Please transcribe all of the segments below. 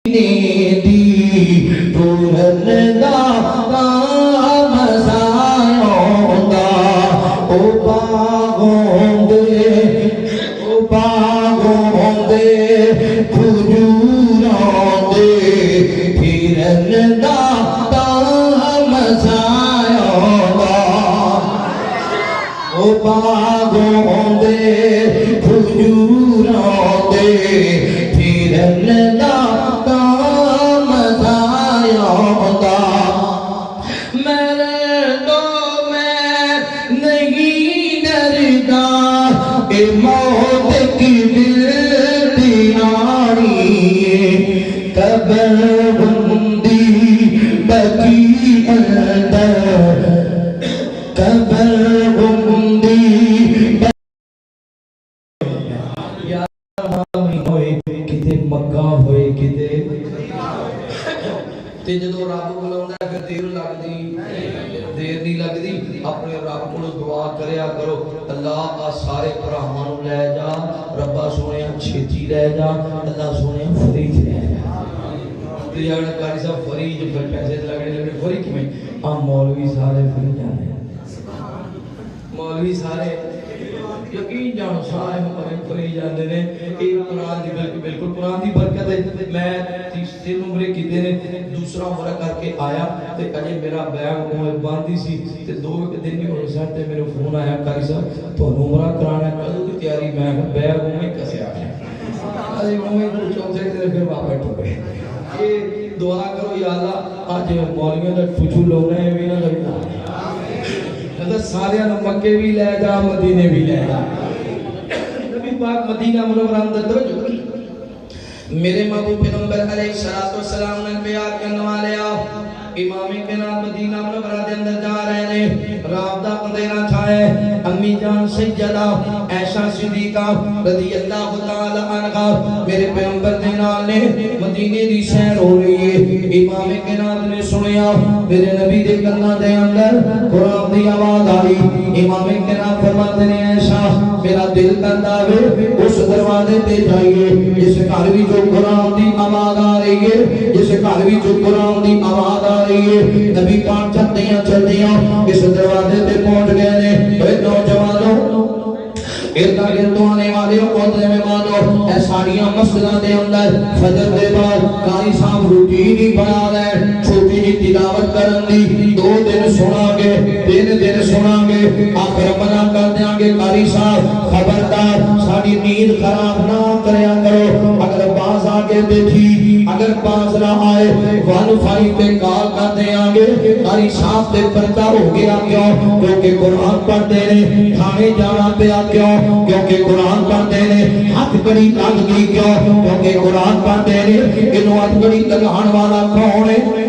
دی پورن دا مزایوں دا او باغوں دے کھجوراں دے پھرن دا مزایوں دا او باغوں دے کھجوراں دے پھرن دا موت کی دل دیاری قبر بندی بکی اندر قبر بندی یا ہوئے کتے مکہ ہوئے کتے تے جدو رب بلاوندا ہے پھر دیر لگدی دیر نہیں لگدی اپنے رب کو دعا کریا کرو اللہ آ سارے بھراواں نوں لے جا ربا سونے چھتی لے جا اللہ سونے فریج لے جا تے جڑا قاری صاحب فریج پھر پیسے لگنے فریج میں آ مولوی سارے فریج جانے مولوی سارے یقین جانو سارے فریج جاندے نے اے قرآن دی بالکل قرآن دی برکت ہے میں تین عمرے کیتے نے دوسرا عمرہ کر کے آیا تے اجے میرا بیگ اوے باندھی سی تے دو دن نہیں ہوئے سن تے میرے فون آیا قاری صاحب تانوں عمرہ کرانا ہے کدوں دی تیاری میں بیگ اوے کسے آ گیا اجے اوے چوتھے دن پھر واپس ٹوٹے اے دعا کرو یا اللہ اج مولویوں دا ٹھچو لونا ہے وی نہ لگنا حضرت سارے مکے بھی لے جا مدینے بھی لے جا نبی پاک مدینہ منورہ اندر توجہ میرے محبوب پیغمبر علیہ الصلوۃ والسلام نے بیان کرنے والے امام کے نام مدینہ منورہ دے اندر جا رہے نے رات دا اندھیرا چھائے امی جان سیدہ عائشہ صدیقہ رضی اللہ تعالی عنہا میرے پیغمبر دے نال نے مدینے دی سیر ہو رہی ہے امام کے نام نے سنیا میرے نبی دے کاناں دے اندر قرآن دی آواز آئی امام کے نام فرماتے ہیں عائشہ میرا دل کرتا ہے اس دروازے تے جائیے جس گھر وچ قرآن دی آواز آ رہی ہے جس گھر وچ قرآن دی آواز آ رہی ہے نبی پاک چلدیاں اس دروازے تے پہنچ گئے نے اے نوجوانوں اردا گرد آنے والے قدرے میں مانو اے ساریاں مسجداں دے اندر فجر دے بعد قاری صاحب روٹین ہی بنا رہے چھوٹی جی تلاوت کرن دی 2 دن سنا گے 3 دن سنا گے آخر منع کر دیاں گے قاری صاحب خبردار ساری نیند خراب نہ کریا کرو اگر باز آگے دیکھی اگر باز نہ آئے وان فائی پہ کال کر دیاں گے قاری صاحب تے پردہ ہو گیا کیوں کیونکہ قرآن پڑھتے نے تھانے جانا پیا کیوں کیونکہ قرآن پڑھتے نے ہاتھ کڑی لگ گئی کیوں کیونکہ قرآن پڑھتے نے انہوں ہاتھ کڑی لگان والا کون ہے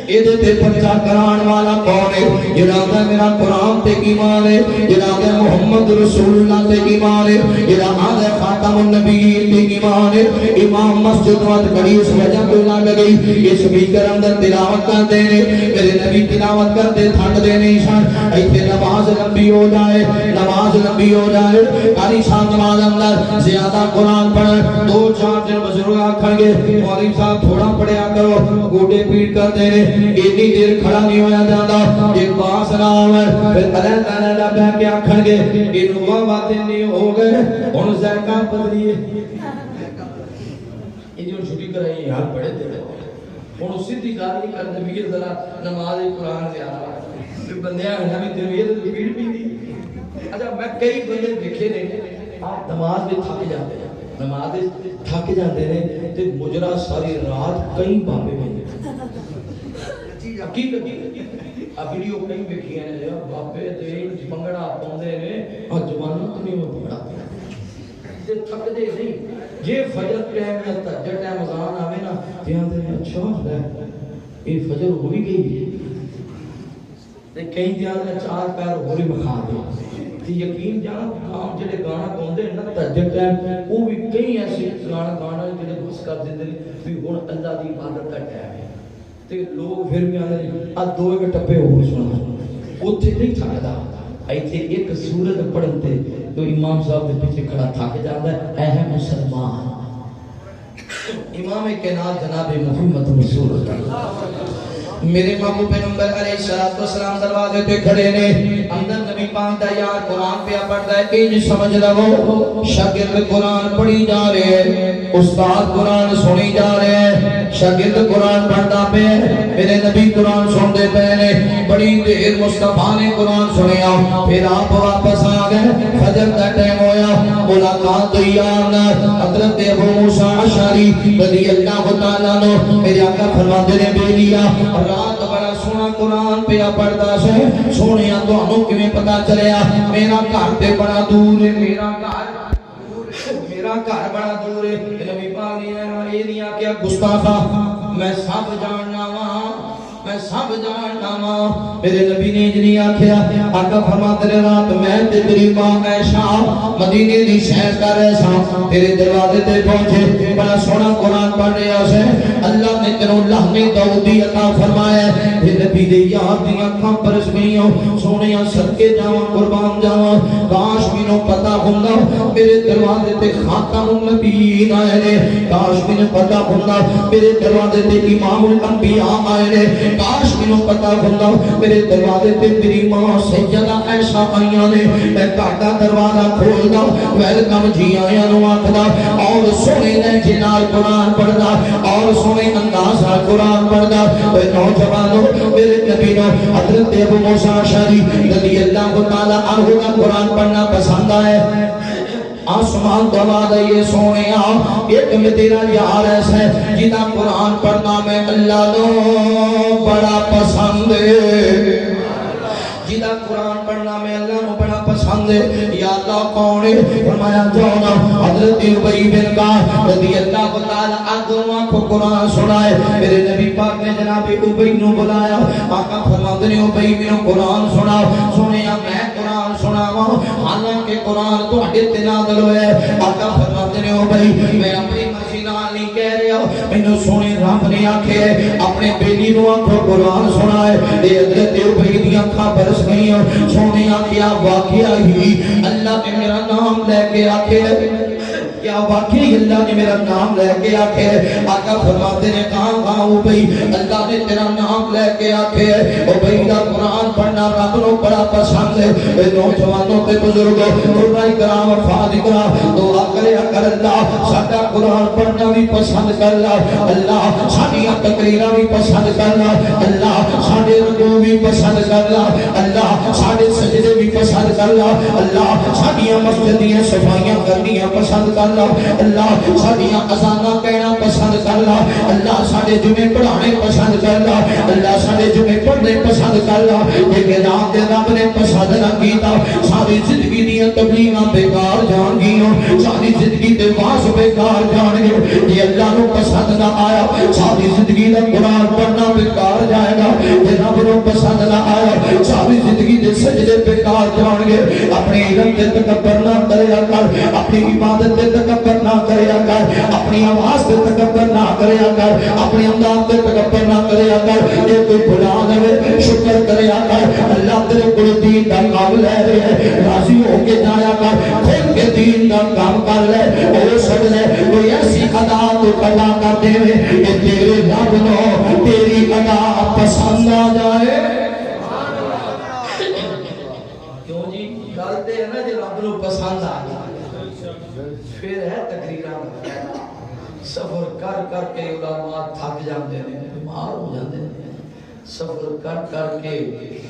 ایدے تے پرچا کران والا کون ہے جناب میرا قرآن تے ایمان ہے جناب محمد رسول اللہ تے ایمان ہے جناب خاتم النبیین تے ایمان ہے امام مسجد وقت کڑی اس وجہ پہ لگ گئی اس سپیکر اندر تلاوت کرتے ہیں میرے نبی تلاوت کرتے تھنڈ دے نہیں سن ایتھے نماز لمبی ہو جائے نماز لمبی ہو جائے قاری صاحب نماز اندر زیادہ قرآن پڑھ 2-4 دن بزرگ آکھن گے مولوی صاحب تھوڑا پڑھیا کرو گوڈے پیٹ کرتے ہیں اتنی دیر کھڑا نہیں ہویا جاتا ایک باس نہ ہوئے پھر تلے تلے نہ بہ کے آکھن گے انہوں باتیں نہیں ہو گئے ان ذائقہ بدلیے انہوں چھٹی کرائی حال پڑھے تھے ان اسی دی کار نہیں کرتے بھی یہ ذرا نماز قرآن سے آنا پھر بندیاں ہنا بھی درویے تو پیڑ بھی دی اچھا میں کئی بندے دیکھے نے آپ نماز میں تھک جاتے ہیں نماز تھک جاتے ہیں تو مجرہ ساری رات کئی بابے میں حقیقت ویڈیو کئی دیکھی ہیں بابے تے بنگڑا پاندے نے اور جوانوں تو نہیں وہ بنگڑا تے تھک دے نہیں یہ فجر ٹائم یا تہجد ٹائم اذان آوے نا دھیان دے اچھا ہے یہ فجر ہو ہی گئی تے کئی دھیان دے 4 پیر ہوری بخا دے تے یقین جانا کام جڑے گانا گاوندے نا تہجد ٹائم وہ بھی کئی ایسے گانا جڑے بس کر دیندے بھی ہن اللہ دی عبادت دا ٹائم ہے تے لوگ پھر بھی آنے آ 2 ٹپے ہو سنا اوتھے نہیں تھکدا ایتھے ایک سورت پڑھن تے تو امام صاحب دے پیچھے کھڑا تھک جاندا ہے اے مسلمان امام کائنات جناب محمد رسول اللہ میرے محبوب پیغمبر علیہ السلام دروازے تے کھڑے نے اندر نبی پاک دا یار قرآن پہ پڑھتا ہے انج سمجھ لو شاگرد قرآن پڑھی جا رہے ہیں استاد قرآن سنی جا رہے ہیں شاگرد قرآن پڑھتا پہ میرے نبی قرآن سن دے پہ نے بڑی دیر مصطفیٰ نے قرآن سنیا پھر آپ واپس آ گئے فجر دا ٹائم ہویا ملاقات ہوئی آنا حضرت ابو موسیٰ اشعری رضی اللہ تعالیٰ عنہ میرے آقا فرماتے نے بے لیا رات بڑا سونا قرآن پہ پڑھتا سے سونے تو انہوں کی میں پتا چلیا میرا گھر تے بڑا دور ہے میرا گھر بڑا دور ہے نبی پاک نے یہ نہیں کیا گستاخا میں سب جاننا میرے نبی نے جنی آکھیا آقا فرماتے نے رات میں تیری ماں عائشہ مدینے دی سیر کر رہے سا تیرے دروازے تے پہنچے بڑا سونا قرآن پڑھ رہا سے اللہ نے تینوں لحن داؤدی عطا فرمایا پھر نبی دے یاد دی اکھاں برس گئیاں سونیاں صدقے جاواں قربان جاواں کاش مینوں پتہ ہوندا میرے دروازے تے خاتم النبیین آئے نے کاش مینوں پتہ ہوندا میرے دروازے تے امام الانبیاء آئے نے کاش مینوں پتہ ہوندا میرے دروازے تے میری ماں سیدہ عائشہ آئیاں نے میں گھاٹا دروازہ کھولدا ویلکم جی آیاں نو آکھدا اور سونے نے جنال قرآن پڑھدا اور سونے انداز قرآن پڑھدا اے نوجوانوں میرے نبی نو حضرت ابو موسیٰ اشعری رضی اللہ تعالی عنہ کا قرآن پڑھنا پسند آئے آسمان دعا دئیے سونیا ایک میں تیرا یار ایسا ہے جیدہ قرآن پڑھنا میں اللہ نو بڑا پسند ہے جیدہ قرآن پڑھنا میں اللہ نو بڑا پسند ہے یا اللہ کون ہے فرمایا جاؤنا حضرت عبی بن کعب رضی اللہ تعالی عنہ کو قرآن سنائے میرے نبی پاک نے جناب عبی نو بلایا آقا فرماتے نے عبی میں قرآن سنا سنیا میں قرآن سناوا حالانکہ قرآن تو حدیث نازل ہوئے آقا فرماتے نے عبی میں اپنی مرضی نال نہیں کہہ رہا مینوں سونے رب نے آکھے اپنے بیٹی نو آکھو قرآن سنائے اے حضرت عبی دی اکھاں برس گئی سونے آکھیا واقعہ ہی اللہ نے میرا نام لے کے آکھے کیا واقعی اللہ نے میرا نام لے کے آکھے آقا فرماتے نے کہاں عبی اللہ نے تیرا نام لے کے آکھے عبی دا قرآن پڑھنا رب نو بڑا پسند ہے اے نوجوانوں تے بزرگوں قرآن کرام افاد کرام دعا کریا کر اللہ ساڈا قرآن پڑھنا بھی پسند کر اللہ ساڈیاں تقریراں بھی پسند کر اللہ ساڈے رکوع بھی پسند کر اللہ ساڈے سجدے بھی پسند کر اللہ ساڈیاں مسجد دیاں صفائیاں کرنیاں پسند کر اللہ ساڈیاں اذاناں کہنا پسند کر اللہ ساڈے جمعے پڑھانے پسند کر اللہ ساڈے جمعے پڑھنے پسند کر لیکن آپ دے رب نے پسند نہ کیتا ساری زندگی دیاں تبلیغاں بیکار جان گیاں ساری زندگی دے واز بیکار جان گے یہ اللہ نو پسند نہ آیا ساری زندگی دا قرآن پڑھنا بیکار جائے گا یہ رب نو پسند نہ آیا ساری زندگی دے سجدے بیکار جان گے اپنی علم دے تکبر نہ کریا کر اپنی عبادت دے تکبر نہ کریا کر اپنی آواز دے تکبر نہ کریا کر اپنی انداز دے تکبر نہ کریا کر یہ کوئی بھلا دے شکر کریا کر اللہ تیرے کو دین دا کام لے رہے ہیں راضی ہو کے جایا کر خود کے دین دا کام کر لے او سڑ لے کوئی ایسی ادا تو کلا کر دے کہ تیرے رب نو تیری ادا پسند آ جائے کیوں جی گلتے ہیں نا جی رب نو پسند آ جائے پھر ہے تقریرہ سفر کر کر کے علماء تھک جاندے ہیں بیمار ہو جاندے ہیں سفر کر کر کے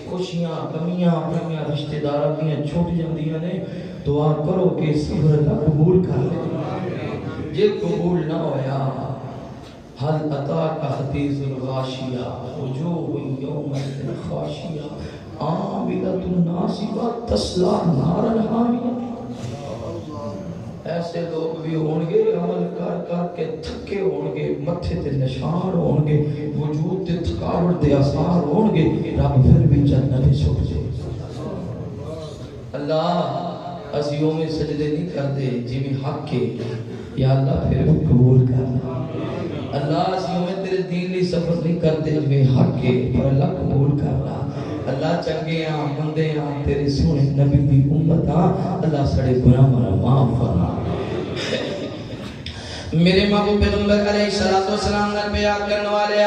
خوشیاں کمیاں اپنیاں رشتہ داراں دیاں چھوٹ جاندیاں نے دعا کرو کہ سفر اللہ قبول کر لے جے قبول نہ ہویا حل اتاک حدیث الغاشیہ وجوہ یوم خاشیہ عاملۃ ناصبہ تصلی نارا حامیہ ایسے لوگ بھی ہونگے عمل کر کر کے تھکے ہونگے متھے تے نشان ہونگے وجود تے تھکاوٹ تے آثار ہونگے رب پھر بھی جنت چھوڑ دے اللہ اسیوں میں سجدے نہیں کر دے جی میں حق کے یا اللہ پھر بھی قبول کرنا اللہ اسیوں میں تیرے دین لی سفر نہیں کر دے جی میں حق کے پر اللہ قبول کرنا اللہ چنگے ہاں بندے ہاں تیرے سونے نبی دی امت ہاں اللہ سڑے گناہ مرا معاف فرما میرے محبوب پیغمبر علیہ السلام نے بیان کرنے والے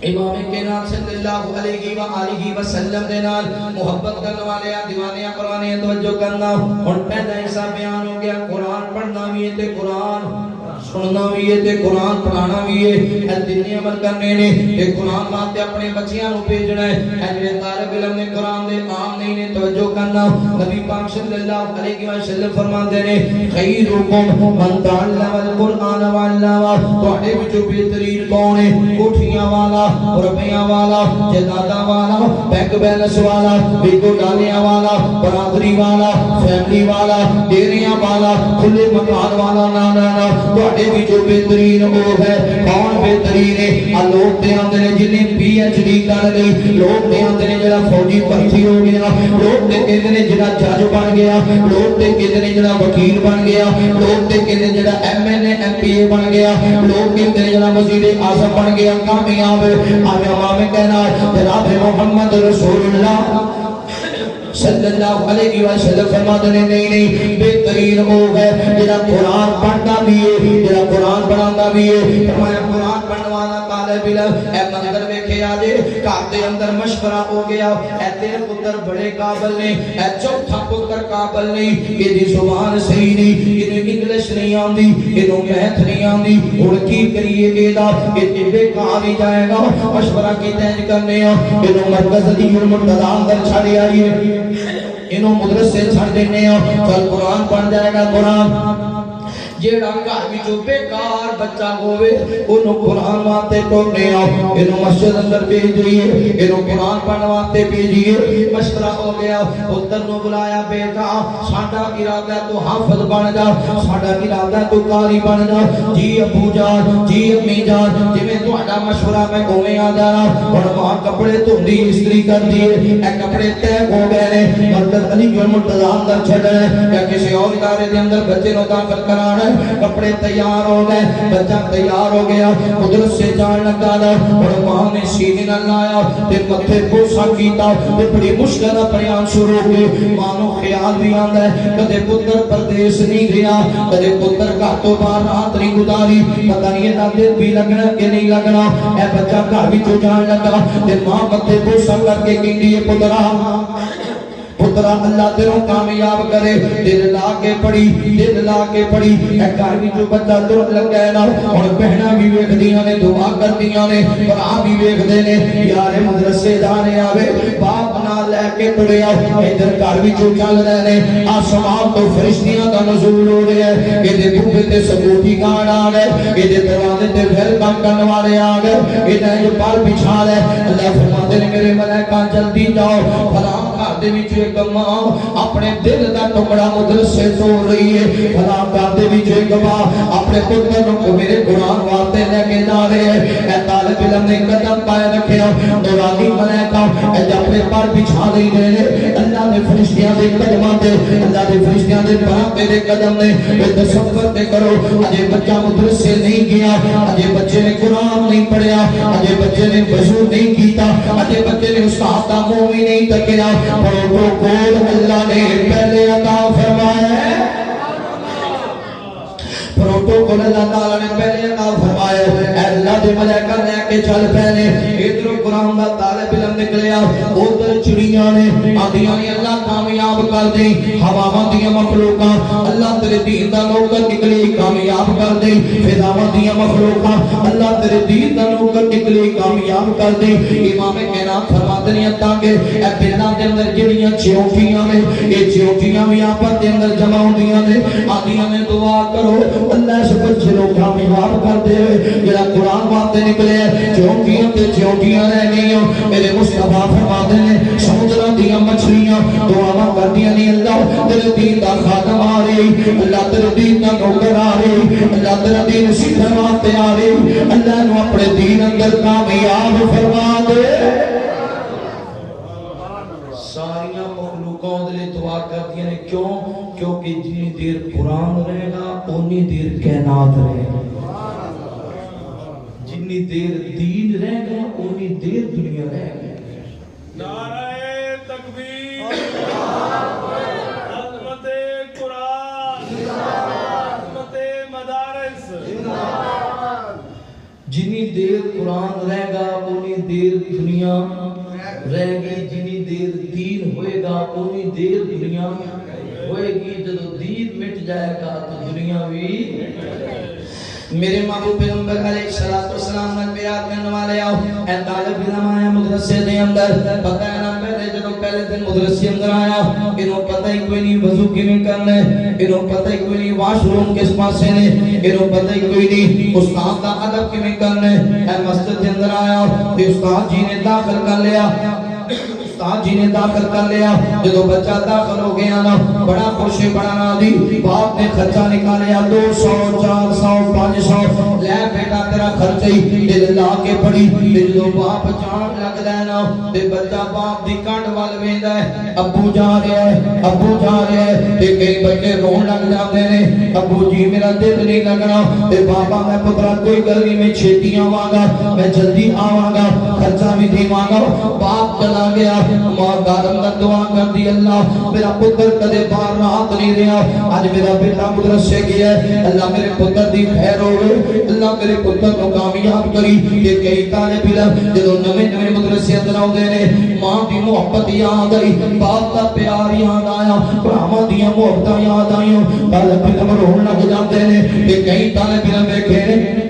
امام کائنات صلی اللہ علیہ وآلہ وسلم دے نال محبت کرنے والے دیوانے قرآن توجہ کرنا. اور پہلا حصہ بیان ہو گیا قرآن پڑھنا بھی ہے تے قرآن سننا بھی ہے تے قرآن پڑھانا بھی ہے. اے دینی عمل کرنے نے تے قرآن واسطے اپنے بچیاں نو بھیجنا ہے. اے جڑے طالب علم نے قرآن دے عام نہیں نے توجہ کرنا. نبی پاک صلی اللہ علیہ وسلم فرماندے نے خیرکم من تعلم القرآن وعلمہ. تواڈے وچوں بہترین کون ہے؟ کوٹھیاں والا، روپیاں والا، جائیداداں والا، بینک بیلنس والا، بیگو ڈالیاں والا، برادری والا، فیملی والا، ڈیریاں والا، کھلے مکان والا. نا تواڈے وچوں بہترین او ہے. کون بہترین ہے؟ لوگ تے آندے نے جنہیں پی ایچ ڈی کر گئی، لوگ تے آندے نے جڑا فوجی بھرتی ہو گیا، لوگ تے کہندے نے جڑا جج بن گیا، لوگ تے کہندے نے جڑا وکیل بن گیا، لوگ تے کہندے نے جڑا M N A M P A بن گیا، لوگ کہندے نے جڑا وزیر اعظم بن گیا. کامیاب میں کہنا جناب محمد رسول اللہ صلی اللہ علیہ وسلم فرماتے ہیں نہیں بہترین وہ ہے جڑا قرآن پڑھتا بھی ہے، جڑا قرآن پڑھاتا بھی ہے. فرمایا قرآن پڑھنے والا طالب علم اے منظر ویکھے آ جے گھر دے اندر مشورہ ہو گیا. اے تیرے پتر بڑے قابل نے، اے چوتھا پتر قابل نہیں، یہ دی زبان صحیح نہیں، یہ انگلش نہیں آندی، یہ میتھ نہیں آندی، ہن کی کریے اے دا یہ بیکار ہی جائے گا. مشورہ کیتے ہیں کرنے ہو یہ مرکز دی مرتضی اندر چھڑ آئیے انہوں مدرسے چھڑ دینے ہو. چل قرآن پڑھ جائے گا. قرآن جیڑا گھر وچوں بیکار بچہ ہوئے انہوں قرآن واسطے ٹوٹنے آؤ، انہوں مسجد اندر بھیج دیئے، انہوں قرآن پڑھنے واسطے بھیجیے. مشورہ ہو گیا، پتر نو بلایا بیٹا ساڈا ارادہ تو حافظ بن جا، ساڈا ارادہ تو قاری بن جا. جی ابو جان، جی امی جان، جی میں تہاڈا مشورہ میں گھومے آ جانا. اور ماں کپڑے دھوندی استری کر دیے، اے کپڑے طے ہو گئے نے مرکز علی گڑھ مرتضی اندر چھڈنا یا کسی اور ادارے دے اندر بچے نو داخل کرانا. کپڑے تیار ہو گئے، بچہ تیار ہو گیا، مدرسے سے جان لگا نا. اور ماں نے سینے نہ لایا تے متھے بوسا کیتا تے بڑی مشکل بیان شروع ہوئی. ماں نو خیال بھی آندا ہے کدے پتر پردیس نہیں گیا، کدے پتر گھر تو باہر رات نہیں گزاری، پتہ نہیں یہ دل بھی لگنا کہ نہیں لگنا. اے بچہ گھر وچوں جان لگا تے ماں متھے بوسا کر کے کہندی ہے پترا پترا اللہ تیروں کامیاب کرے. دل لا کے پڑھی، دل لا کے پڑھی. اے گھر وچوں بچہ تر لگ گیا نا. اور بہناں بھی ویکھدیاں نے دعا کردیاں نے، بھرا بھی ویکھدے نے یار مدرسے جانے آوے باپ نال لے کے ٹریا. ادھر گھر وچوں چل رہے نے آسمان تو فرشتیاں دا نزول ہو رہا ہے. ایدے بوہے تے سکوٹی گارڈ آ گئے، ایدے دروازے تے ویلکم کرنے والے آ گئے، ایدے جو پر بچھا لے. اللہ فرماتے نے میرے ملائکہ جلدی جاؤ فلاں گھر دے وچ ایک ماں اپنے دل دا ٹکڑا مدرسے توڑ رہی ہے، فلاں گھر دے وچ ایک ماں اپنے پتر کو میرے قرآن واسطے لے کے جا رہے ہیں. اے طالب علم نے قدم پائے رکھیا، نورانی ملائکہ اے اپنے پر بچھا دے رہے. اللہ نے فرشتیاں دے قدماں تے، اللہ دے فرشتیاں دے پاں تے قدم نے تصور تے کرو اجے بچہ مدرسے نہیں گیا، اجے بچے نے قرآن نہیں پڑھیا، اجے بچے نے وضو نہیں کیتا، اجے بچے نے استاد دا منہ بھی نہیں تکیا. پروٹوکول اللہ نے پہلے عطا فرمایا ہے، پروٹوکول اللہ تعالیٰ نے پہلے عطا فرمایا ہے. اللہ دے ملائکہ لے کے چل پہنے. ادھر قرآن دا طالب علم نکلیا، ادھر چڑیاں نے آدیاں نے اللہ کامیاب کر دیں. ہواواں دیاں مخلوقاں اللہ تیرے دین دا نوکر نکلی کامیاب کر دیں. فضاواں دیاں مخلوقاں اللہ تیرے دین دا نوکر نکلی کامیاب کر دیں. امام کائنات فرماتے ہیں تاکہ اے بلداں دے اندر جڑیاں چیونٹیاں نے یہ چیونٹیاں بھی آپس دے اندر جمع ہوندیاں نے، آدیاں نے دعا کرو اللہ اس بچے نو کامیاب کر دے. جڑا قرآن واسطے نکلے چیونٹیاں تے چیونٹیاں رہ گئیاں. میرے مصطفیٰ فرماتے ہیں سمندراں دیاں مچھلیاں دعاواں کردیاں نے اللہ تیرے دین دا خادم آ رہی، اللہ تیرے دین دا نوکر آ رہی، اللہ تیرے دین سیکھن واسطے آ رہی. اللہ نو اپنے دین اندر کامیاب فرما دے. ساریاں مخلوقوں دے دعا کردیاں نے کیوں؟ کیونکہ جنی دیر قرآن رہے گا انی دیر کائنات رہے گا، جنی دیر دین رہے گا انی دیر دنیا رہے گا. نعرہ تکبیر، عظمت قرآن، عظمت مدارس دیر قرآن رہے گا اتنی دیر دنیا رہے گی، جنی دیر دین ہوئے گا اتنی دیر دنیا ہوئے گی، جب دین مٹ جائے گا تو دنیا بھی۔ میرے محبوب پیغمبر علیہ الصلوۃ والسلام نے بیان کرنے والے آؤ اے طالب علم آیا مدرسے دے اندر، پتہ ہے نا پہلے دن مدرسے اندر آیا انہوں پتہ ہی کوئی نہیں وضو کیویں کرنا ہے، انہوں پتہ ہی کوئی نہیں واش روم کس پاسے نے، انہوں پتہ ہی کوئی نہیں استاد دا ادب کیویں کرنا ہے۔ اے مسجد دے اندر آیا تے استاد جی نے داخل کر لیا، استاد جی نے داخل کر لیا، جدو بچہ داخل ہو گیا نا بڑا خوشی بڑا راضی، باپ نے خرچہ نکالیا 200 400 500 لے بیٹا تیرا خرچہ ہی دل لا کے پڑی۔ جدو باپ جان لگدا ہے نا تے بچہ باپ دی کانڈ وال ویندا ہے، ابو جا رہا ہے ابو جا رہا ہے، تے کئی بچے رون لگ جاندے نے ابو جی میرا دل نہیں لگنا، تے بابا میں پترا کوئی گل نہیں میں چھیتی آواں گا میں جلدی آواں گا خرچہ بھی دیواں گا۔ باپ چلا گیا، ماں گارم کا دعا کر دی اللہ میرا پتر کدے باہر رات نہیں رہا، آج میرا بیٹا مدرسے گیا ہے، اللہ میرے پتر دی خیر ہوئے، اللہ میرے پتر کو کامیاب کری۔ یہ کئی طالب علم جدو نویں نویں مدرسے اندر آؤندے نے ماں دی محبت یاد آئی، باپ دا پیار یاد آیا، بھراواں دی محبت یاد آئیاں، طالب علم رون لگ جاندے نے۔ یہ کئی طالب علم ویکھے نے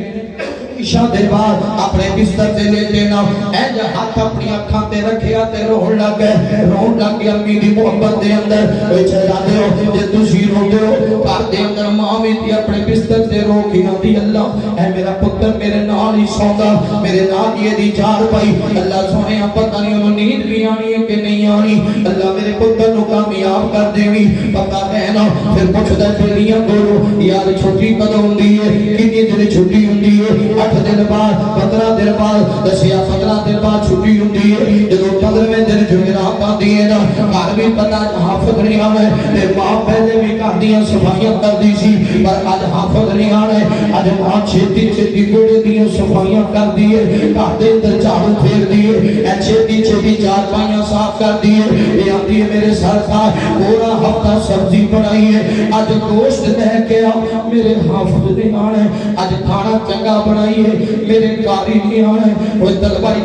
عشاء دے بعد اپنے بستر سے لے لینا اینج ہاتھ اپنی اکھاں تے رکھیا تے رون لگ گئے، رون لگ گیا امی دی محبت دے اندر۔ اے چلا دے ہو جے تسی روندے ہو گھر دے اندر ماں وی تے اپنے بستر تے رو کے آندی اللہ اے میرا پتر میرے نال ہی سوندا، میرے نال یہ دی چار پائی، اللہ سونے پتہ نہیں انہوں نیند بھی آنی ہے کہ نہیں آنی، اللہ میرے پتر نو کامیاب کر دیوی پتہ رہنا۔ پھر پوچھدا چلیاں کولو یار چھٹی کدوں ہوندی ہے، کتنی دن چھٹی ہوندی ہے، 8 دن بعد 15 دن بعد دسیا 15 دن بعد چھٹی ہوندی ہے، جدو 15ویں دن جمعرات آندی ہے نا گھر بھی پتہ حافظ نہیں آوے تے ماں پہلے بھی گھر دیاں صفائیاں کردی سی پر اج حافظ نہیں آنے، اج ماں چھتی چھتی گوڑے دیاں صفائیاں کر دیے، گھر دے اندر جھاڑو پھیر دیے، اے چھتی چھتی چار پائیاں صاف کر دیے، یہ آندی ہے میرے سرکار پورا ہفتہ سبزی بنائی ہے، اج گوشت لے کے آؤ میرے حافظ نہیں آنے، اج کھانا چنگا بنائی میرے کاری نہیں آنے۔ وہ طلبائی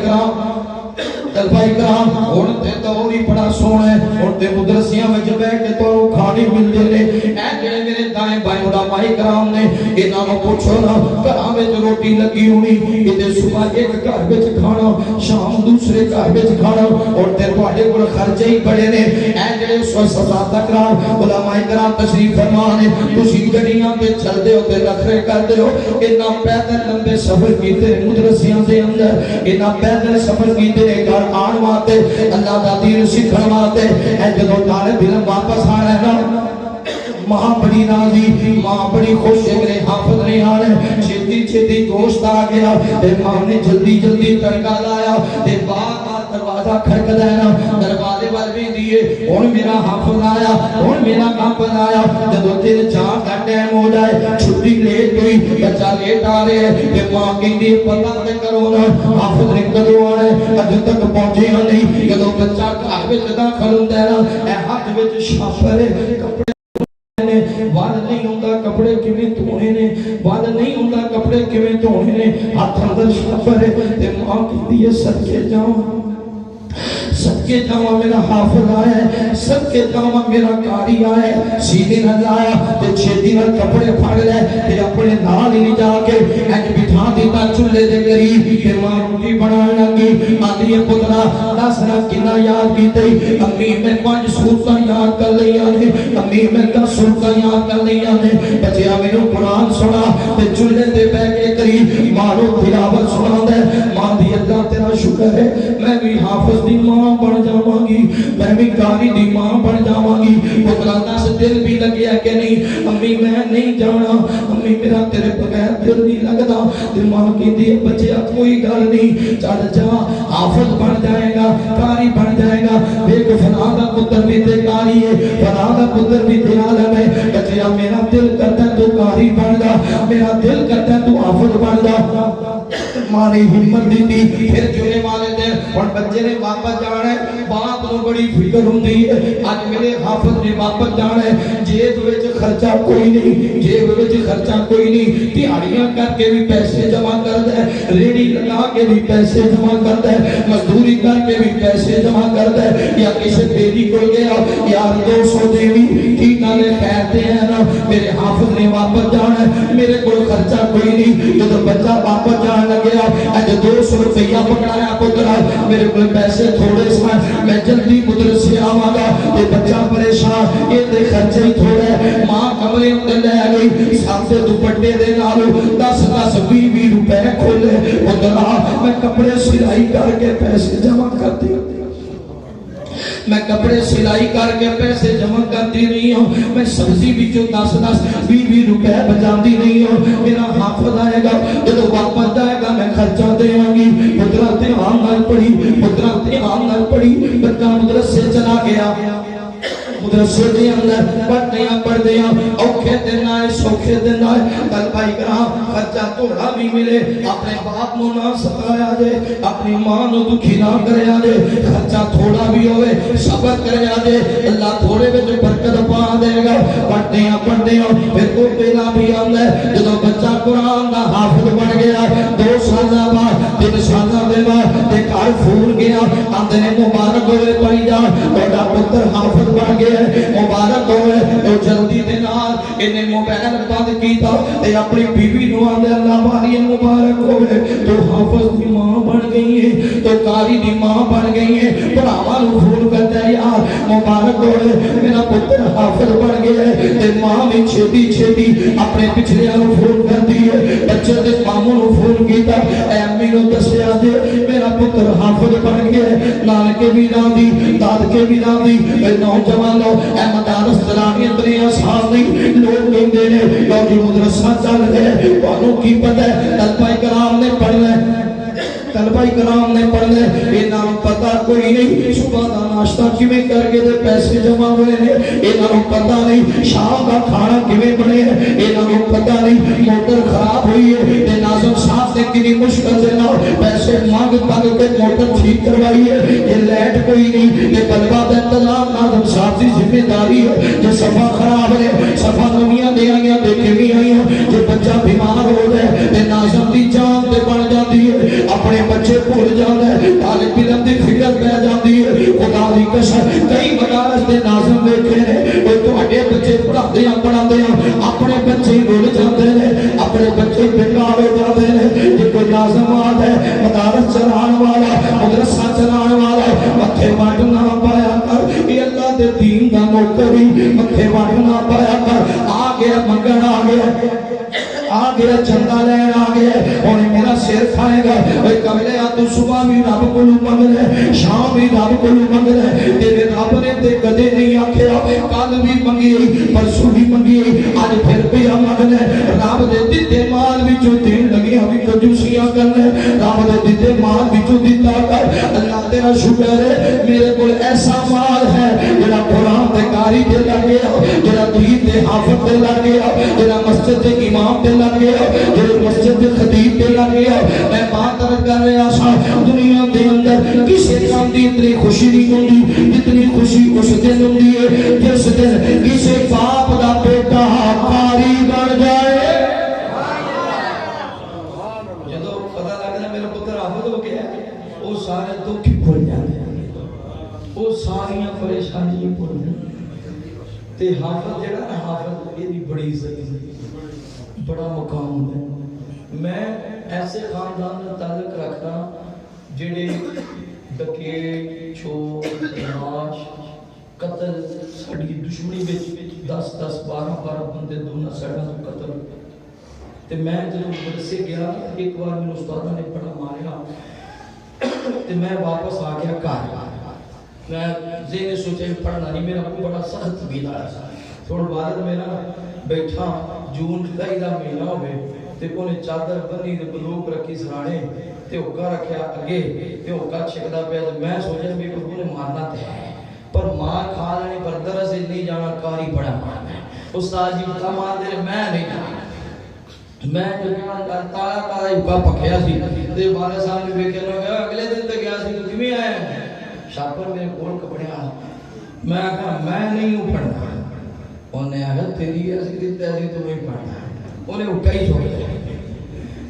کرام ہن تے دور ہی بڑا سونا ہے، ہن تے مدرسیاں وچ بیٹھ کے تانوں کھانے ملدے نے، اے جڑے میرے دائیں بائیں علماء کرام نے انہاں نوں پوچھو نا گھراں وچ روٹی لگی ہونی کتے صبح ایک گھر وچ کھانا شام دوسرے گھر وچ کھانا، اور تے تواڈے کول خرچے ہی بڑے نے، اے جڑے اساتذہ کرام علماء کرام تشریف فرما نے تسی گڈیاں تے چلدے ہو تے نخرے کردے ہو، انہاں پیدل لمبے سفر کیتے مدرسیاں دے اندر، انہاں پیدل سفر کیتے نے گھر آن واسطے اللہ دا دین سکھن واسطے، اے جدوں طالب علم واپس آ رہا ہے نا ماں بڑی راضی ماں بڑی خوش ہے میرے حافظ نہیں آ رہے، چھتی چھتی گوشت آ گیا تے ماں نے جلدی جلدی تڑکا لایا تے باہر دروازہ کھڑکدا ہے نا دروازے وال بھی دیے ہن میرا حافظ آیا ہن میرا کام بنایا، جدوں 3-4 کا ٹائم ہو جائے چھٹی لیٹ ہوئی بچہ لیٹ آ رہے ہیں تے ماں کہندی پتہ تے کرو نا حافظ نے کدوں آنا ہے اج تک پہنچے نہیں، جدوں بچہ گھر وچ داخل ہوندا ہے نا اے ہاتھ وچ شاپر کپڑے وال نہیں ہوندا کپڑے کیویں دھونے نے، وال نہیں ہوندا کپڑے کیویں دھونے نے، ہاتھ اندر شاپر تے ماں کہندی ہے صدقے جاواں صدقے جاواں میرا حافظ آیا ہے، صدقے جاواں میرا قاری آیا ہے، سیدھے نہ لایا تے چھتی نہ کپڑے پھاڑ لے تے اپنے نال ہی جا کے اج بٹھا دیتا چولہے دے قریب تے ماں روٹی بنان لگی، آندی ہے پترا دس نہ کنا یاد کیتے، امی میں 5 سورتاں یاد کر لیاں نے، امی میں 10 سورتاں یاد کر لیاں نے، بچیا مینوں قرآن سنا تے چولہے تے بیٹھ کے قریب ماں نوں تلاوت سناوندا ہے، ماں دی اللہ تیرا شکر ہے میں بھی حافظ دی ماں بن جاواں گی، میں بھی قاری دی ماں بن جاواں گی، پترا دس دل بھی لگیا کہ نہیں امی میں نہیں جانا، امی میرا تیرے بغیر دل نہیں لگدا، تے ماں کہندی ہے بچیا کوئی گل نہیں چل جا حافظ بن جائے گا قاری بن جائے گا، ایک فلاں دا پتر بھی تے قاری ہے فلاں دا پتر بھی تے عالم ہے، بچیا میرا دل کرتا ہے تو قاری بن جا، میرا دل کرتا ہے تو حافظ بن جا۔ ماں نے ہمت دیتی پھر جمعے والے دن اور بچے نے واپس جانا ہے باپ کو بڑی فکر ہوندی ہے اج میرے حافظ نے واپس جانا ہے جیب وچ خرچہ کوئی نہیں جیب وچ خرچہ کوئی نہیں دیہڑیاں کر کے بھی پیسے جمع کردا ہے ریڑی لگا کے بھی پیسے جمع کردا ہے مزدوری کر کے بھی پیسے جمع کردا ہے یا کسی بیٹی کو گیا یار 200 دیوی ٹھیک ہے کہتے ہیں نا میرے حافظ نے واپس جانا ہے میرے کو خرچہ کوئی نہیں جب بچہ واپس جان لگیا اج 200 روپیہ پکڑایا پترا میرے کو پیسے تھوڑے سن میں جلدی پتر سے آواں گا تے بچہ پریشان اے تے خرچے ہی تھوڑے ماں کمرے اندر لے گئی ساتھ دوپٹے دے نال 10 20 روپے کھولے پترا میں کپڑے سلائی کر کے پیسے جمع کرتی میں کپڑے سلائی کر کے پیسے جمع کرتی نہیں ہوں میں سبزی بچوں 10 20 روپے بچاتی نہیں ہوں میرا حافظ آئے گا جب واپس جائے گا میں خرچہ دے گی پترا دھیان نال پڑھی پترا دھیان نال پڑھی بچہ مدرسے چلا گیا مدرسے دے اندر پڑھتے ہیں اوکھے دن آئے سوکھے دن آئے طلبائی کرام خرچہ تھوڑا بھی ملے اپنے باپ نو نہ ستایا جائے اپنی ماں نو دکھی نہ کریا جائے خرچہ تھوڑا بھی ہوئے صبر کریا جائے اللہ تھوڑے میں جو برکت پا دے گا پڑھتے ہیں پھر کو پہلا بھی آندا ہے جدو بچہ قرآن دا حافظ بن گیا 2 سالہ بعد 3 سالہ دے بعد تے گھر پھول گیا آندے نے مبارک ہوئے پائی جا بڑا پتر حافظ بن گیا مبارک ہوئے تو جلدی دے نال انہیں موبائل بند کیتا تے اپنی بیوی نو آندے اللہ والی مبارک ہوئے تو حافظ دی ماں بن گئی ہے تو قاری دی ماں بن گئی ہے بھراواں نو فون کردا ہے یار مبارک ہوئے میرا پتر حافظ بن گیا ہے تے ماں بھی چھتی اپنے پچھلیاں نو فون کردی ہے بچے دے ماموں نو فون کیتا اے امی نو دسیا جے میرا پتر حافظ بن گیا ہے نانکے بھی راضی دادکے بھی راضی اے نوجوان اے مدارس چلانی اتنی آسان نہیں لوگ کہندے نے لو جی مدرسہ چل گئے تانوں کی پتہ ہے طلبہ کرام نے پڑھنا ہے طلبہ کرام نے پڑھنا ہے یہ نام پتہ کوئی نہیں صبح دا ناشتہ کیویں کر کے دے پیسے جمع ہوئے نے یہ نام پتہ نہیں شام کا کھانا کیویں بنے ہے یہ نام پتہ نہیں موٹر خراب ہوئی ہے تے ناظم صاحب نے کتنی مشکل سے نہ پیسے مانگ کے موٹر ٹھیک کروائی ہے یہ لائٹ کوئی نہیں یہ طلبہ دا انتظام ناظم صاحب کی ذمہ داری ہے جو صفا خراب ہے صفا نمیاں دے آئیاں دیکھے بھی آئیاں جو بچہ بیمار ہو جائے تے ناظم دی جان تے بن جاتی ہے اپنے بچے بھول جاتا ہے طالب علم دی فکر پہ جاتی ہے خدا دی قسم کئی مدارس دے ناظم دیکھے نے وہ تہاڈے بچے پڑھاتے ہیں اپنے بچے بھول جاتے ہیں اپنے بچے بیکار ہو جاتے ہیں یہ کوئی ناظم آد ہے مدارس چلان والا مدرسہ چلان والا متھے وٹ نہ پایا کر یہ اللہ دے دین دا نوکری متھے وٹ نہ پایا کر آ گیا منگن آ گیا چندہ لین آ گیا انہیں میرا سیر کھائے گا اے کملے تو صبح بھی رب کو منگ لے شام بھی رب کو منگ لے تیرے رب نے تے کدے نہیں آکھیا کل بھی منگی پرسوں بھی منگی اج پھر بھی منگ لے رب دے دتے مال وچوں دین لگی ہم کنجوسیاں کر لے رب دے دتے مال وچوں دتا کر اللہ تیرا شکر ہے میرے کول ایسا مال ہے جڑا قرآن تے قاری تے لگ گیا جڑا دین تے حافظ تے لگ گیا جڑا مسجد تے امام تے لگ گیا جڑا مسجد تے خطیب تے لگ گیا میں بات کر رہا سا دنیا دے اندر کسی کام دی اتنی خوشی نہیں ہوندی جتنی خوشی اس دن ہوندی ہے جس دن کسی باپ دا بیٹا قاری بن جائے جدو پتہ لگنا میرا پتر حافظ ہو گیا وہ سارے دکھ بھول جاتے ہیں وہ ساریاں پریشانیاں بھول جاتے تے حافظ جڑا نا حافظ یہ بڑی عزت بڑا مقام ہے میں ایسے خاندان میں تعلق رکھتا جڑے ڈکیٹ چور ناش قتل ساڈی دشمنی وچ 10 12 بندے دونوں سائڈاں تو قتل تے میں جدوں مدرسے گیا ایک بار میرے استاد نے بڑا ماریا تے میں واپس آ گیا گھر میں ذہن سوچا پڑھنا نہیں میرا کو بڑا سخت بیلا ہے تھوڑا بعد میرا بیٹھا جون جولائی دا مہینہ ہوئے تے انہیں چادر بنی تے بندوق رکھی سرانے تے اوکا رکھیا اگے تے اوکا چھکدا پیا تے میں سوچا بھی انہیں مارنا تے ہے پر مار کھا لینی پر دراصل نہیں جانا کاری بڑا مارنا ہے استاد جی بتا مار دے میں نہیں جانا میں تارا تارا ہی پکھیا سی تے والد صاحب نے ویکھیا میں کہا اگلے دن تے گیا سی تو کیویں آیا شاپر میرے کول کپڑے آ میں کہا میں نہیں ہوں پڑھنا انہیں آگا تیری ایسی دیتا ہے تو نہیں پڑھنا انہیں اٹھا ہی چھوڑ دیا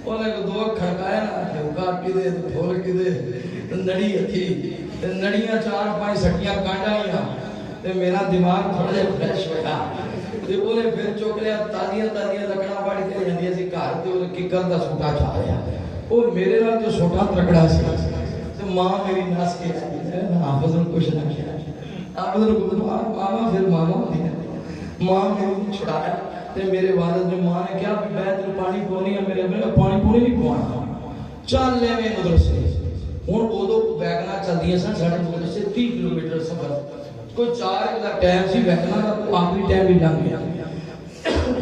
انہیں کو دو کھڑکایا نا کہ اگا کی دے تو ڈھول کی دے نڑی تھی نڑیاں 4-5 سٹیاں کانڈائیاں تے میرا دماغ تھوڑا جہا فریش ہوا تے انہیں پھر چوک لیا تازیاں لکڑاں پڑ کے جاندیاں سی گھر تے انہیں ککر دا سوٹا چا رہا اور میرے نال جو سوٹا ترکڑا سی تے ماں میری نس کے حافظ نے کچھ نہ کیا حافظ نے کچھ ماما پھر ماما ہوتی ہے ماں میری چھڑایا تے میرے والد نے ماں نے کیا بیت میں پانی پونی ہے میرے میں پانی پونی نہیں پوانا چل لے میں مدرسے ہن اودو ویگنا چلدیاں سن ساڈے مدرسے 30 کلومیٹر سفر کوئی 4 دا ٹائم سی ویگنا دا آخری ٹائم بھی لنگ گیا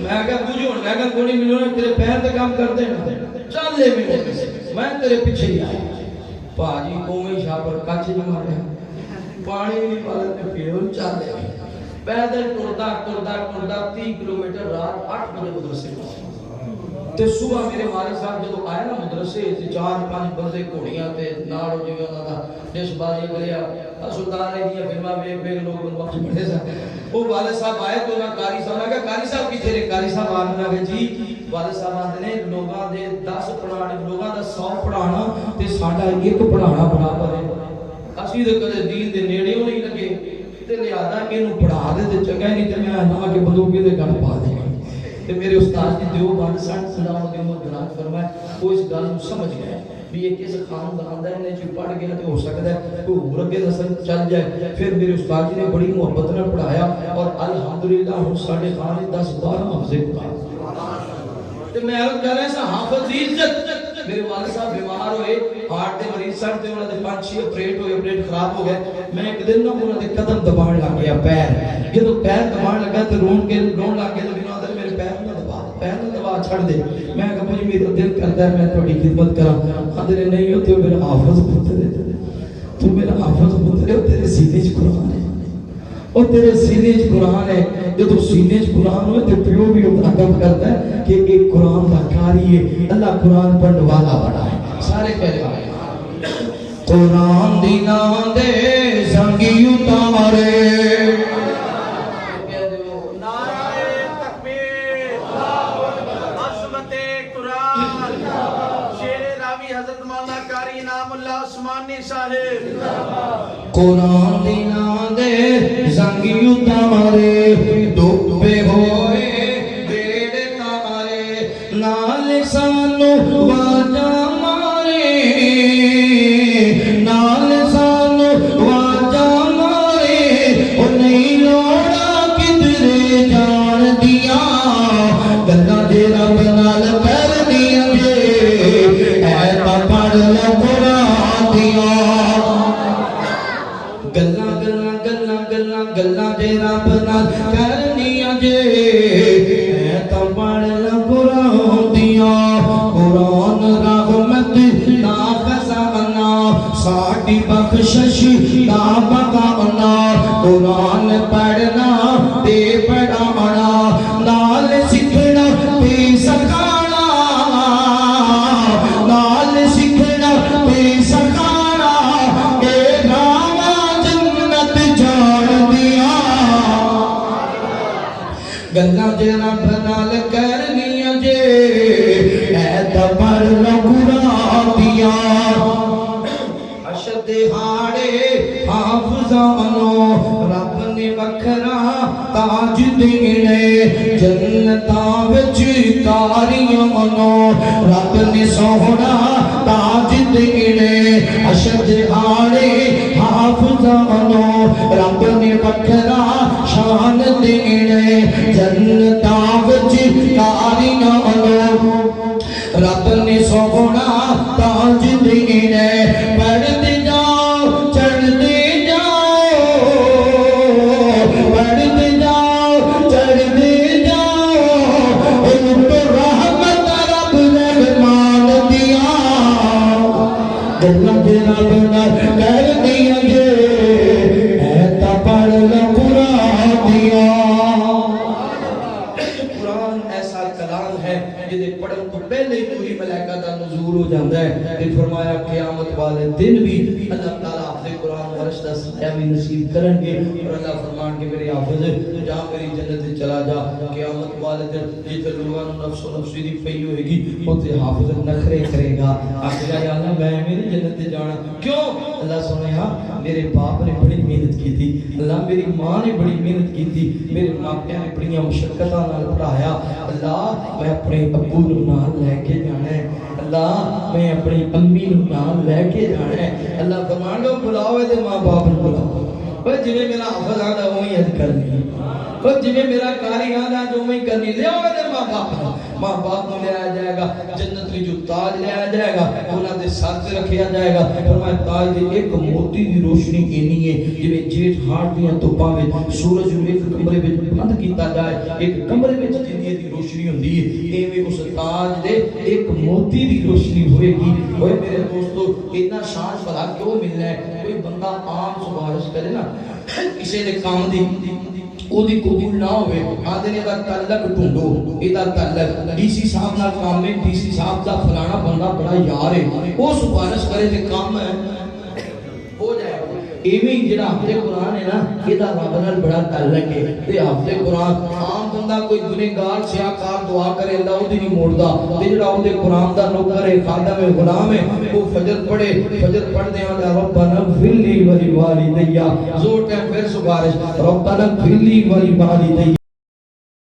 میں کہا تجھے ہن ویگن کوئی ملو نا تیرے پیر تے کام کر دے چل لے میں تیرے پیچھے ہی آیا پاجی اوویں شاپر کچھ نہیں ماریا پانی نہیں والد نے پیو چل لے پیدل ٹردا 30 کلومیٹر رات 8 بجے مدرسے تے صبح میرے والد صاحب جدوں آئے نا مدرسے تے 4-5 بندے گھوڑیاں تے نال جو انہاں دا ڈش بازی کریا سلطان نے دیا فلماں ویکھ لوگ بخش بڑے سن او والد صاحب آئے تو نہ قاری صاحب نے کہا قاری صاحب کتھے نے قاری صاحب آنے لگے جی والد صاحب آندے نے لوگاں دے 10 پڑھانے لوگاں دا 100 پڑھانا تے ساڈا ایک پڑھانا برابر ہے اسی تے کدے دین دے نیڑے نہیں لگے تے لہذا اینو پڑھا دے تے چنگا نہیں تے میں آ کے بندوقے دے گل پا دے تے میرے استاد جی دیوبند سن سلام علیہ مدرات فرمایا وہ اس گل نوں سمجھ گئے بھی یہ کس خاندان دا ہے نے جو پڑھ گیا تے ہو سکدا ہے کوئی اور اگے نسل چل جائے پھر میرے استاد جی نے بڑی محبت نال پڑھایا اور الحمدللہ ہن ساڈے خانے 10-12 حافظ قرآن تے میں عرض کر رہا سا حافظ دی عزت میرے والد صاحب بیمار ہوئے ہارٹ دے مریض سن تے انہاں دے 5-6 آپریٹ خراب ہو گئے میں ایک دن نہ انہاں دے قدم دباڑ لگ گیا پیر جدوں پیر دباڑ لگا تے رون لگ گیا تے میرے اندر میرے پیر نہ دبا چھڑ دے میں کہا مجھے میرا دل کرتا ہے میں تھوڑی خدمت کراں حاضر نہیں ہو تو میرا حافظ پتر ہے تو میرا حافظ پتر ہے تیرے سینے وچ قرآن ہے اور تیرے سینے وچ قرآن ہے جدوں سینے وچ قرآن ہوئے تے پیو بھی ادب کرتا ہے کہ ایک قرآن دا قاری ہے اللہ قرآن پڑھنے والا بڑا ہے سارے کہہ قرآن دی نام دے سنگی اتارے قرآن دی نام دے سنگی اتارے ڈوبے ہوئے بیڑے تارے نال سانو واجا مارے نال سانو واجا مارے او نہیں لوڑا کدھرے جان دیا گلاں دے رب نال کر دیا اے تا پڑھ لو قرآن دیا گلاں دے رب نال کرنیاں جے اے تا پڑھ لو قرآن دیا قرآن رحمت دا خزانہ ساڈی بخشش دا بغانا قرآن پڑھنا تے پڑھانا نال سکھنا تے سکھانا نال سکھنا تے سکھانا اے راواں جنت جان دیا گلاں دے رب نال کرنیاں جے اے تا پڑھ لو قرآن دیا اشد ہاڑے حافظانو رب نے وکھرا تاج دینے جنتاں وچ کاریاں رب نے سوہنا تاج دینے اشد ہاڑے حافظانو رب نے وکھرا شان دینے جنتاں وچ کاریاں رب نے سوہنا تاج دینے پڑھتے جاؤ چڑھتے جاؤ پڑھتے جاؤ چڑھتے جاؤ ان کو رحمت رب نے مان دیا گلاں دے رب نال کر دیا جے اے تا پڑھ لو قرآن دیا قرآن ایسا کلام ہے جدے پڑھن تو پہلے ہی پوری ملائکہ دا نزول ہو جاتا ہے تے فرمایا قیامت والے دن بھی اللہ تعالیٰ حافظ قرآن ورش دا سایہ بھی نصیب کرن گے اور اللہ فرمان کے میرے حافظ جا میری جنت چلا جا قیامت والے دن جتے لوگوں نفس و نفسی دی پئی ہوئے گی ہوتے حافظ نخرے کرے گا آخر یا اللہ میں میری جنت جانا کیوں اللہ سنیا میرے باپ نے بڑی محنت کی تھی اللہ میری ماں نے بڑی محنت کی تھی میرے ماپیاں نے بڑی مشقتاں نال پڑھایا اللہ میں اپنے ابو نال لے کے جانا ہے اللہ میں اپنی امی نال لے کے جانا ہے اللہ فرمان لو بلاؤ تے ماں باپ نو بلاؤ اوے جویں میرا حافظ آندا وہی عد کرنی اوے جویں میرا قاری آندا جو میں کرنی لے آو تے ماں باپ نو لے آیا جائے گا جنت میں جو تاج لے آیا جائے گا انہاں دے سر تے رکھیا جائے گا فرمایا تاج دے ایک موتی دی روشنی اینی ہے جویں جیٹھ ہاٹ دیاں توپاں وچ سورج نو ایک کمرے وچ بند کیتا جائے ایک کمرے وچ جنی دی روشنی ہوندی ہے ایویں اس تاج دے ایک موتی دی روشنی ہوئے گی اوے میرے دوستو اتنا شان بھلا کیوں ملنا ہے کوئی بندہ عام سفارش کرے نا کسی دے کام دی او دی قبول نہ ہوئے آدھے نے دا تعلق ڈھونڈو ادا تعلق ڈی سی صاحب نال کام میں ڈی سی صاحب دا فلانا بندہ بڑا یار ہے وہ سفارش کرے تے کام ہے ہو جائے ایویں جڑا حافظ قرآن ہے نا یہ دا رب نال بڑا تعلق ہے تے حافظ قرآن عام بندہ کوئی گنہگار سیاکار دعا کرے اللہ او دی نہیں موڑدا تے جڑا او دے قرآن دا نوکر ہے خادم ہے غلام ہے وہ فجر پڑھے فجر پڑھدے آندا ربنا اغفر لی ولی والدیا زور ٹائم پھر سفارش ربنا اغفر لی ولی والدیا